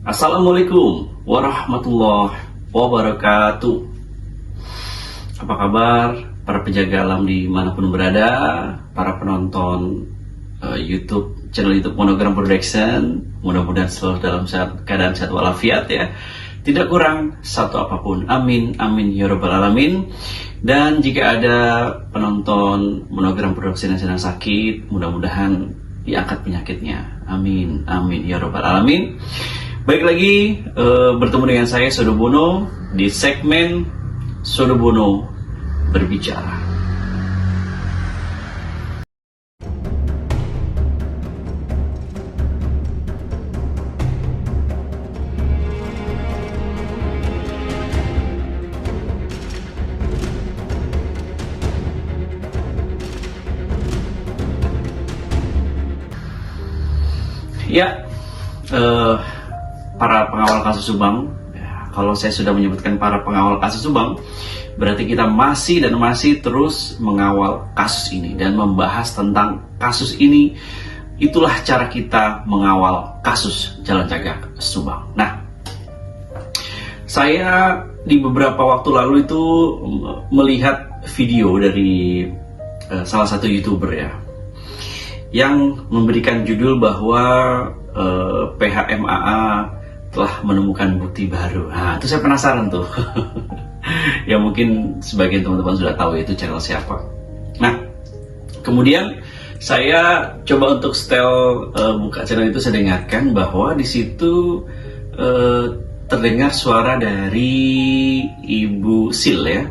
Assalamualaikum warahmatullahi wabarakatuh. Apa kabar para penjaga alam dimanapun berada, para penonton YouTube, channel YouTube Monogram Production. Mudah-mudahan selalu dalam keadaan sehat walafiat ya. Tidak kurang satu apapun. Amin, amin ya rabbal alamin. Dan jika ada penonton Monogram Production yang sedang sakit, mudah-mudahan diangkat penyakitnya. Amin, amin ya rabbal alamin. Baik lagi bertemu dengan saya Sodo Bono di segmen Sodo Bono Berbicara. Ya, para pengawal kasus Subang, ya, kalau saya sudah menyebutkan para pengawal kasus Subang, berarti kita masih terus mengawal kasus ini dan membahas tentang kasus ini. Itulah cara kita mengawal kasus Jalan Cagak Subang. Nah, saya di beberapa waktu lalu itu melihat video dari salah satu YouTuber ya, yang memberikan judul bahwa PHMAA telah menemukan bukti baru. Nah, itu saya penasaran tuh. Ya mungkin sebagian teman-teman sudah tahu itu channel siapa. Nah, kemudian saya coba untuk setel buka channel itu, saya dengarkan bahwa di situ terdengar suara dari Ibu Sil ya,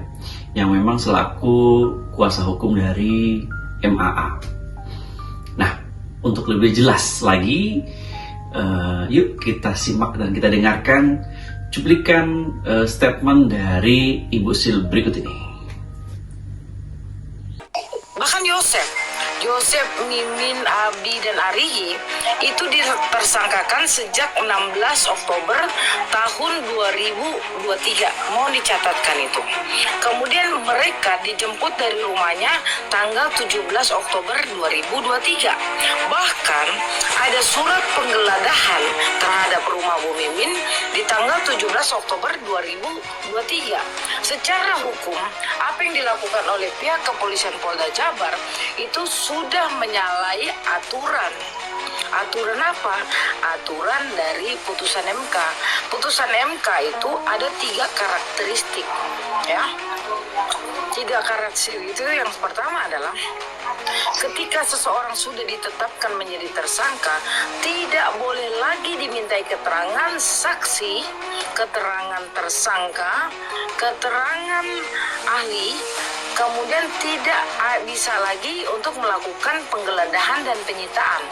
yang memang selaku kuasa hukum dari MAA. Nah, untuk lebih jelas lagi, yuk kita simak dan kita dengarkan cuplikan statement dari Ibu Sil berikut ini. Bahkan Yosef, Mimin, Abi, dan Arihi itu ditersangkakan sejak 16 Oktober tahun 2023. Mohon dicatatkan itu. Kemudian mereka dijemput dari rumahnya tanggal 17 Oktober 2023. Bahkan ada surat penggeledahan terhadap rumah Bu Mimin di tanggal 17 Oktober 2023. Secara hukum, apa yang dilakukan oleh pihak kepolisian Polda Jabar itu sudah menyalahi aturan. Aturan apa? Aturan dari putusan MK. Putusan MK itu ada 3 karakteristik, ya. 3 karakteristik itu yang pertama adalah ketika seseorang sudah ditetapkan menjadi tersangka, tidak boleh lagi dimintai keterangan saksi, keterangan tersangka, keterangan ahli, kemudian tidak bisa lagi untuk melakukan penggeledahan dan penyitaan.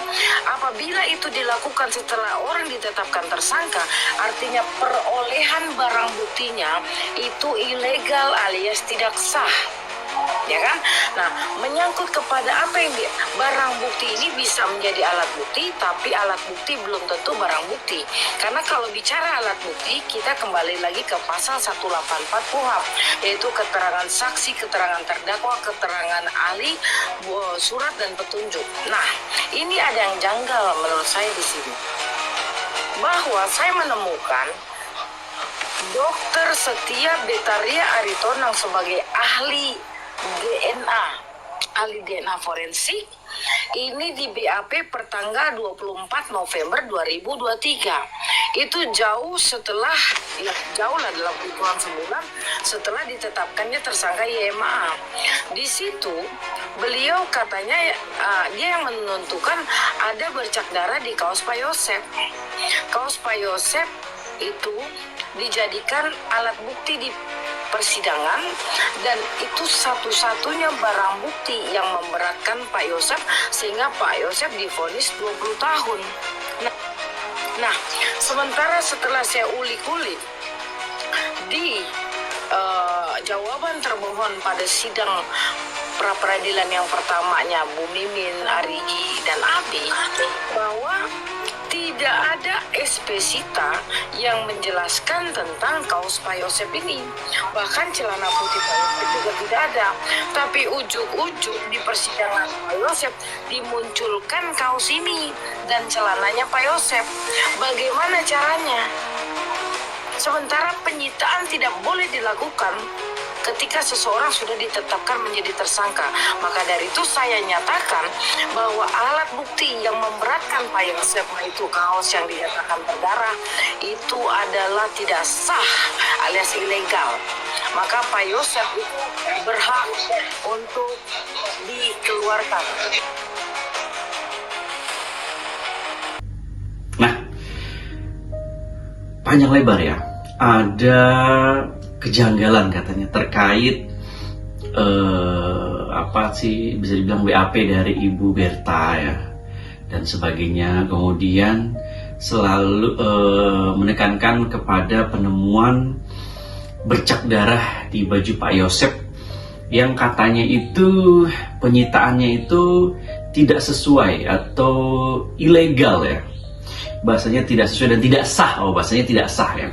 Apabila itu dilakukan setelah orang ditetapkan tersangka, artinya perolehan barang buktinya itu ilegal alias tidak sah. Ya kan? Nah, menyangkut kepada apa yang barang bukti ini bisa menjadi alat bukti, tapi alat bukti belum tentu barang bukti. Karena kalau bicara alat bukti, kita kembali lagi ke pasal 184 KUHP, yaitu keterangan saksi, keterangan terdakwa, keterangan ahli, surat dan petunjuk. Nah, ini ada yang janggal menurut saya di sini. Bahwa saya menemukan Dr. Setia Betaria Aritonang sebagai ahli DNA forensik ini di BAP pertanggal 24 November 2023. Itu jauh setelah, ya jauh lah dalam hitungan sebulan setelah ditetapkannya tersangka YMA. Di situ beliau katanya dia yang menentukan ada bercak darah di kaos Pak Yosef. Kaos Pak Yosef itu dijadikan alat bukti di persidangan, dan itu satu-satunya barang bukti yang memberatkan Pak Yosef sehingga Pak Yosef divonis 20 tahun. Nah, sementara setelah saya ulik-ulik di jawaban termohon pada sidang pra peradilan yang pertamanya Bu Mimin, Arihi, dan Abi, bahwa tidak tidak ada espesita yang menjelaskan tentang kaos Pak Yosef ini. Bahkan celana putih Pak Yosef juga tidak ada. Tapi ujuk-ujuk di persidangan Pak Yosef dimunculkan kaos ini dan celananya Pak Yosef. Bagaimana caranya? Sementara penyitaan tidak boleh dilakukan ketika seseorang sudah ditetapkan menjadi tersangka. Maka dari itu saya nyatakan bahwa alat bukti yang memberatkan Pak Yosef, itu kaos yang dinyatakan berdarah, itu adalah tidak sah alias ilegal. Maka Pak Yosef itu berhak untuk dikeluarkan. Nah, panjang lebar ya, ada kejanggalan katanya terkait apa sih bisa dibilang BAP dari Ibu Berta ya dan sebagainya. Kemudian selalu menekankan kepada penemuan bercak darah di baju Pak Yosef yang katanya itu penyitaannya itu tidak sesuai atau ilegal ya. Bahasanya tidak sesuai dan tidak sah. Oh, bahasanya tidak sah ya.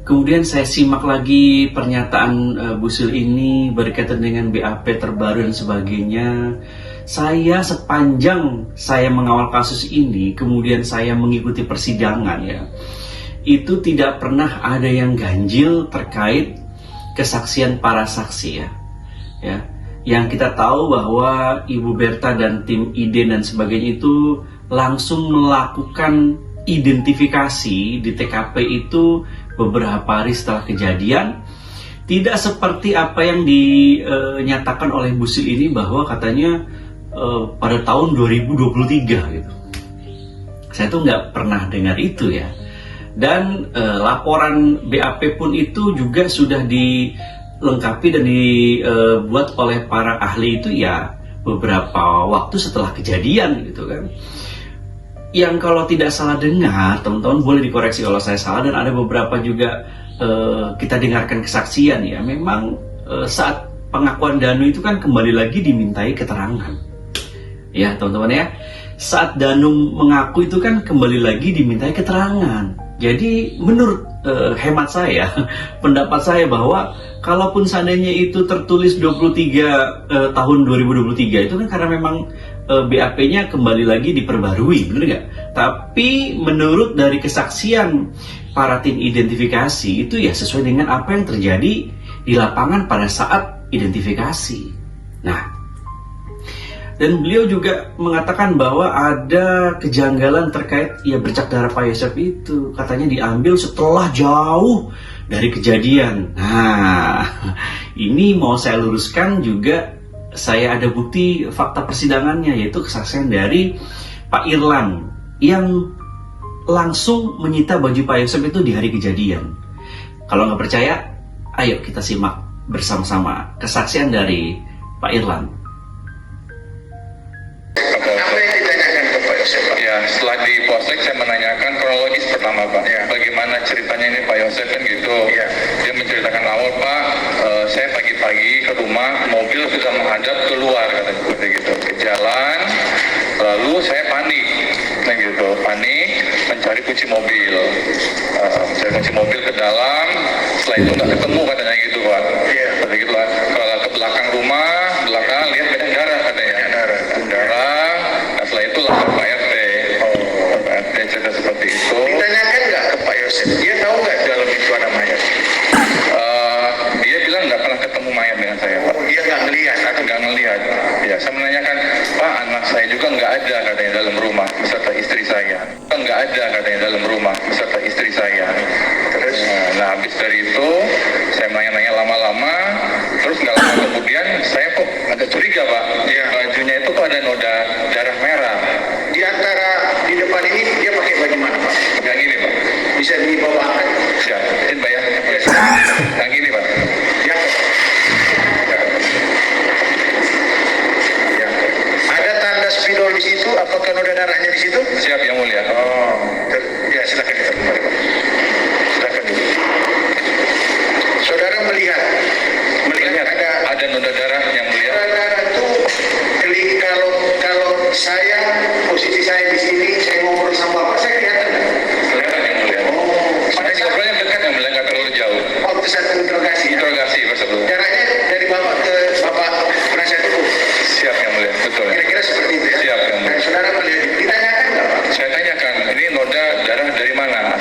Kemudian saya simak lagi pernyataan Bu Sul ini berkaitan dengan BAP terbaru dan sebagainya. Saya sepanjang saya mengawal kasus ini, kemudian saya mengikuti persidangan ya, itu tidak pernah ada yang ganjil terkait kesaksian para saksi ya. Yang kita tahu bahwa Ibu Berta dan tim IDEN dan sebagainya itu langsung melakukan identifikasi di TKP itu beberapa hari setelah kejadian. Tidak seperti apa yang dinyatakan oleh Bu Sul ini bahwa katanya pada tahun 2023 gitu. Saya tuh nggak pernah dengar itu ya. Dan laporan BAP pun itu juga sudah dilengkapi dan dibuat oleh para ahli itu ya beberapa waktu setelah kejadian gitu kan. Yang kalau tidak salah dengar, teman-teman boleh dikoreksi kalau saya salah, dan ada beberapa juga kita dengarkan kesaksian ya, memang saat pengakuan Danu itu kan kembali lagi dimintai keterangan ya teman-teman ya. Saat Danu mengaku itu kan kembali lagi dimintai keterangan. Jadi menurut hemat saya, pendapat saya bahwa kalaupun seandainya itu tertulis 23 tahun 2023 itu kan karena memang BAP-nya kembali lagi diperbarui, benar nggak? Tapi menurut dari kesaksian para tim identifikasi itu ya sesuai dengan apa yang terjadi di lapangan pada saat identifikasi. Nah, dan beliau juga mengatakan bahwa ada kejanggalan terkait ya bercak darah Pak Yosef itu katanya diambil setelah jauh dari kejadian. Nah, ini mau saya luruskan juga. Saya ada bukti fakta persidangannya, yaitu kesaksian dari Pak Irlan yang langsung menyita baju Pak Yosef itu di hari kejadian. Kalau nggak percaya, ayo kita simak bersama-sama kesaksian dari Pak Irlan. Apa yang ditanyakan ke Pak Yosef? Ya, setelah di Polsek saya menanyakan kronologis pertama Pak. Ya. Bagaimana ceritanya ini Pak Yosef kan gitu. Ya. Dia menceritakan awal Pak, saya pagi-pagi ke rumah, mobil sudah menghadap keluar katanya seperti gitu. Ke jalan, lalu saya panik. Nah gitu, panik mencari kunci mobil. Mencari kunci mobil ke dalam, setelah itu nggak ketemu katanya gitu Pak. Iya. Seperti gitu lah. Kalau ke belakang rumah, belakang lihat banyak darah katanya. Darah. Nah setelah itu lapor Pak RT. Pak RT cerita seperti itu. Ditanyakan nggak ke Pak Yosef? Dia tahu nggak dalam itu ada mayat? Dia bilang nggak pernah ketemu mayat dengan saya Pak. Dia nggak ngelihat atau nggak ngelihat? Ya, saya menanyakan, Pak anak saya juga nggak ada katanya dalam rumah beserta istri saya. Nggak ada katanya dalam rumah beserta istri saya. Terus? Nah habis dari itu saya nanya-nanya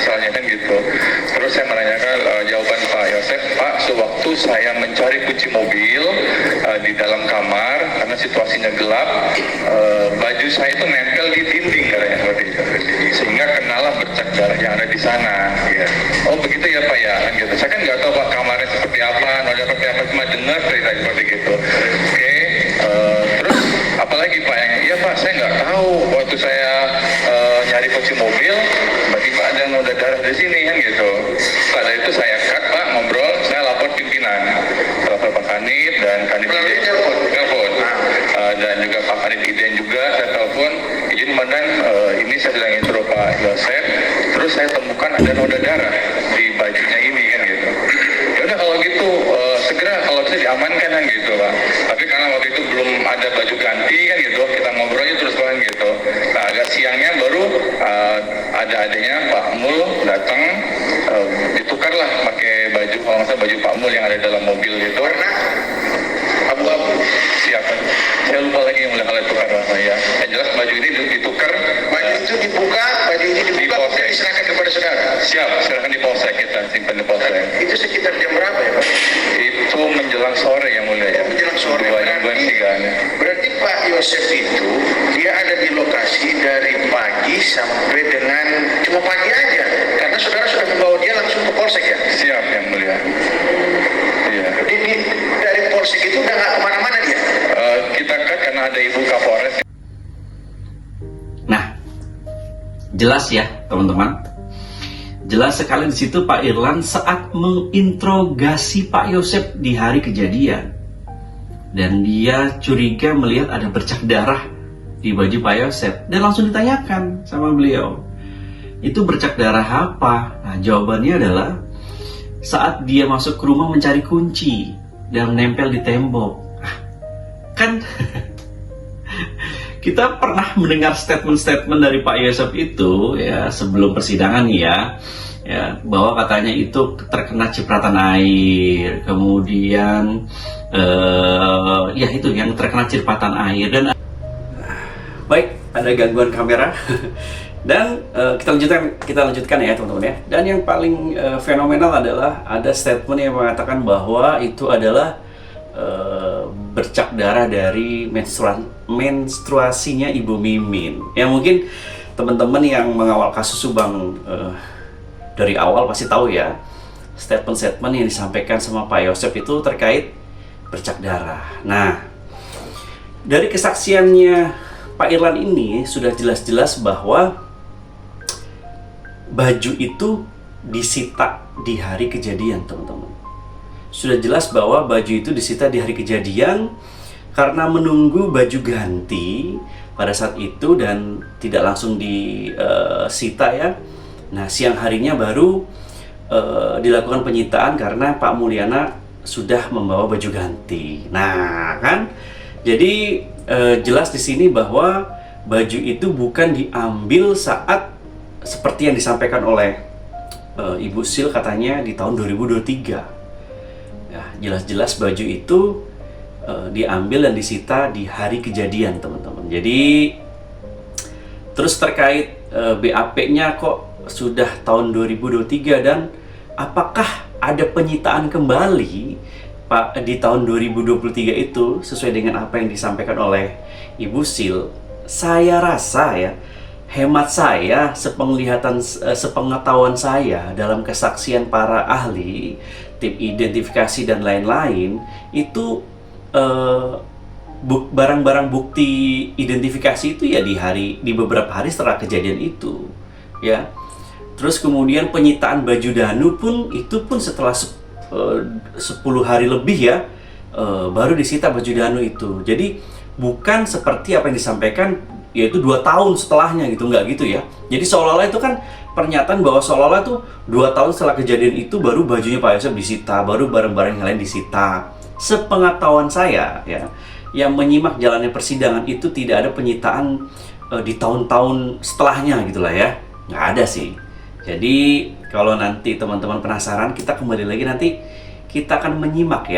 misalnya kan gitu. Terus saya menanyakan jawaban Pak Yosef, Pak, sewaktu saya mencari kunci mobil di dalam kamar karena situasinya gelap, baju saya itu nempel di dinding katanya seperti itu, sehingga kenalah bercak darah yang ada di sana. Ya. Oh begitu ya Pak ya, kan gitu. Saya kan nggak tahu Pak kamarnya seperti apa, noda seperti apa, cuma dengar cerita seperti gitu. Oke, terus apalagi Pak yang, iya Pak saya nggak tahu waktu saya nyari kunci mobil, tiba-tiba ada noda darah di sini kan gitu. Pada itu saya cut Pak, ngobrol, saya lapor pimpinan, lapor Pak Kanit dan Kanit telepon, dan juga Pak Kanit Iden juga saya telepon, izin komandan, ini saya sedang intro Pak Yosef, terus saya temukan ada noda darah di bajunya ini kan gitu. Ya udah kalau gitu segera kalau bisa diamankan kan gitu Pak. Tapi karena waktu itu belum ada baju ganti kan gitu, kita ngobrolnya terus kan gitu. Nah agak siangnya baru ada adanya Pak Mul datang, ditukarlah pakai baju, kalau nggak salah baju Pak Mul yang ada dalam mobil gitu. Karena abu-abu siapa? Saya lupa lagi yang mulai kalau tukar warna ya. Yang jelas baju ini ditukar. Baju itu dibuka, baju ini dibuka, kemudian diserahkan kepada saudara. Siap, serahkan di polsek, kita simpan di polsek. Itu sekitar jam berapa ya Pak? Itu menjelang sore yang mulia ya. Menjelang sore. Berarti Pak Yosef itu dia ada di lokasi dari pagi sampai dengan cuma pagi aja, karena saudara sudah membawa dia langsung ke polsek ya. Siap yang mulia. Iya. Jadi dari polsek itu udah nggak kemana-mana dia. Kita kan karena ada Ibu Kapolres. Nah, jelas ya teman-teman. Jelas sekali di situ Pak Irlan saat menginterogasi Pak Yosef di hari kejadian. Dan dia curiga melihat ada bercak darah di baju Pak Yosef. Dan langsung ditanyakan sama beliau, itu bercak darah apa? Nah, jawabannya adalah saat dia masuk ke rumah mencari kunci dan nempel di tembok. Kan kita pernah mendengar statement-statement dari Pak Yosef itu ya sebelum persidangan ya, bahwa katanya itu terkena cipratan air, kemudian ya itu yang terkena cipratan air. Dan baik, ada gangguan kamera dan kita lanjutkan ya teman-teman ya. Dan yang paling fenomenal adalah ada statement yang mengatakan bahwa itu adalah bercak darah dari menstruasinya Ibu Mimin. Ya mungkin teman-teman yang mengawal kasus Subang dari awal pasti tahu ya, statement-statement yang disampaikan sama Pak Yosef itu terkait bercak darah. Nah, dari kesaksiannya Pak Irlan ini sudah jelas-jelas bahwa baju itu disita di hari kejadian, teman-teman. Sudah jelas bahwa baju itu disita di hari kejadian karena menunggu baju ganti pada saat itu dan tidak langsung disita ya. Nah, siang harinya baru dilakukan penyitaan karena Pak Mulyana sudah membawa baju ganti. Nah, kan? Jadi jelas di sini bahwa baju itu bukan diambil saat seperti yang disampaikan oleh Ibu Sil katanya di tahun 2023. Ya, jelas-jelas baju itu diambil dan disita di hari kejadian, teman-teman. Jadi terus terkait BAP-nya kok sudah tahun 2023 dan apakah ada penyitaan kembali Pak di tahun 2023 itu sesuai dengan apa yang disampaikan oleh Ibu Sil? Saya rasa ya, hemat saya, sepengetahuan saya dalam kesaksian para ahli, tim identifikasi dan lain-lain, itu barang-barang bukti identifikasi itu ya di beberapa hari setelah kejadian itu, ya. Terus kemudian penyitaan baju danu pun setelah 10 hari lebih ya, baru disita baju danu itu. Jadi bukan seperti apa yang disampaikan yaitu 2 tahun setelahnya gitu, nggak gitu ya. Jadi seolah-olah itu kan pernyataan bahwa seolah-olah itu 2 tahun setelah kejadian itu baru bajunya Pak Yosef disita, baru barang-barang yang lain disita. Sepengetahuan saya ya, yang menyimak jalannya persidangan itu tidak ada penyitaan di tahun-tahun setelahnya gitulah ya, nggak ada sih. Jadi kalau nanti teman-teman penasaran, kita kembali lagi nanti kita akan menyimak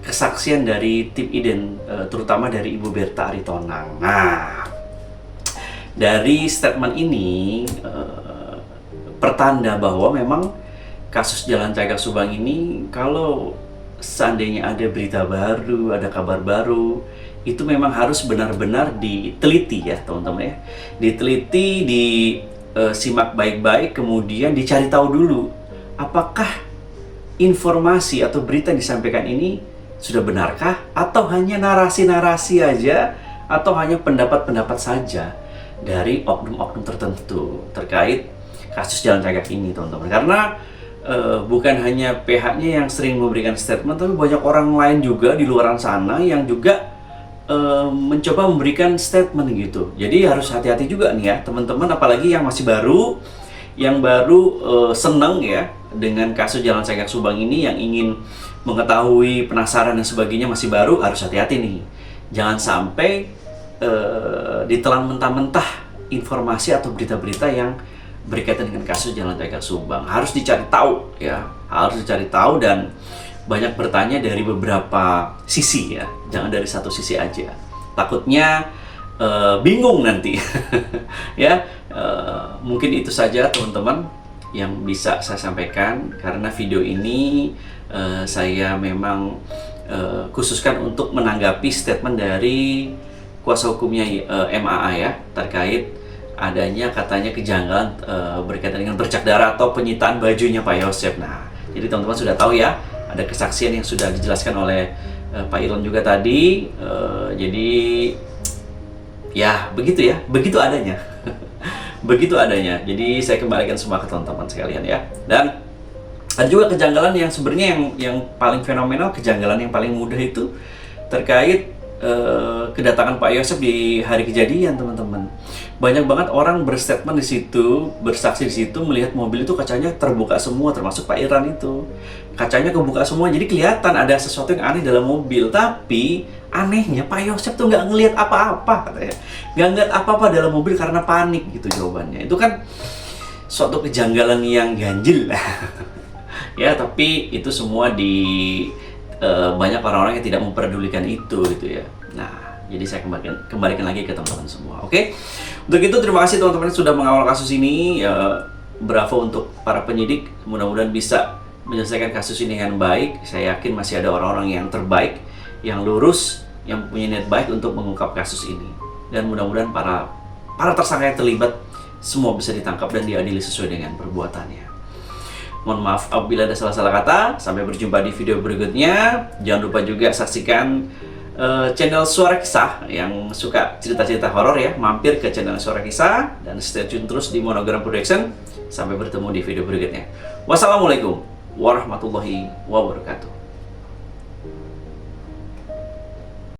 kesaksian dari tim Iden, terutama dari Ibu Berta Aritonang. Nah, dari statement ini pertanda bahwa memang kasus Jalan Cagak Subang ini, kalau seandainya ada berita baru, ada kabar baru, itu memang harus benar-benar diteliti ya teman-teman ya. Diteliti, disimak baik-baik, kemudian dicari tahu dulu apakah informasi atau berita yang disampaikan ini sudah benarkah, atau hanya narasi-narasi aja, atau hanya pendapat-pendapat saja dari oknum-oknum tertentu terkait kasus Jalan Cagak ini teman-teman. Karena bukan hanya pihaknya yang sering memberikan statement, tapi banyak orang lain juga di luar sana yang juga mencoba memberikan statement gitu. Jadi harus hati-hati juga nih ya teman-teman, apalagi yang masih baru, yang baru seneng ya dengan kasus Jalan Cagak Subang ini, yang ingin mengetahui, penasaran dan sebagainya, masih baru, harus hati-hati nih. Jangan sampai ditelan mentah-mentah informasi atau berita-berita yang berkaitan dengan kasus Jalan Cagak Subang. Harus dicari tahu ya, harus dicari tahu dan banyak bertanya dari beberapa sisi ya, jangan dari satu sisi aja. Takutnya bingung nanti. Ya, mungkin itu saja teman-teman yang bisa saya sampaikan, karena video ini saya memang khususkan untuk menanggapi statement dari kuasa hukumnya MAA ya, terkait adanya katanya kejanggalan berkaitan dengan bercak darah atau penyitaan bajunya Pak Yosef. Nah, jadi teman-teman sudah tahu ya, ada kesaksian yang sudah dijelaskan oleh Pak Ilon juga tadi. Jadi ya begitu ya, begitu adanya. Begitu adanya. Jadi saya kembalikan semua ke teman-teman sekalian ya. Dan ada juga kejanggalan yang sebenarnya yang paling fenomenal, kejanggalan yang paling mudah itu terkait kedatangan Pak Yosef di hari kejadian teman-teman. Banyak banget orang berstatement di situ, bersaksi di situ, melihat mobil itu kacanya terbuka semua, termasuk Pak Iran itu. Kacanya kebuka semua, jadi kelihatan ada sesuatu yang aneh dalam mobil. Tapi anehnya Pak Yosef tuh nggak ngelihat apa-apa katanya. Nggak ngelihat apa-apa dalam mobil karena panik gitu jawabannya. Itu kan suatu kejanggalan yang ganjil. Ya, tapi itu semua banyak orang-orang yang tidak memperdulikan itu gitu ya. Nah, jadi saya kembalikan lagi ke teman-teman semua. Oke. Untuk itu terima kasih teman-teman sudah mengawal kasus ini. Bravo untuk para penyidik. Mudah-mudahan bisa menyelesaikan kasus ini dengan baik. Saya yakin masih ada orang-orang yang terbaik, yang lurus, yang punya niat baik untuk mengungkap kasus ini. Dan mudah-mudahan para tersangka yang terlibat semua bisa ditangkap dan diadili sesuai dengan perbuatannya. Mohon maaf apabila ada salah-salah kata. Sampai berjumpa di video berikutnya. Jangan lupa juga saksikan channel Suara Kisah yang suka cerita-cerita horor ya. Mampir ke channel Suara Kisah dan stay tune terus di Monogram Production. Sampai bertemu di video berikutnya. Wassalamualaikum warahmatullahi wabarakatuh.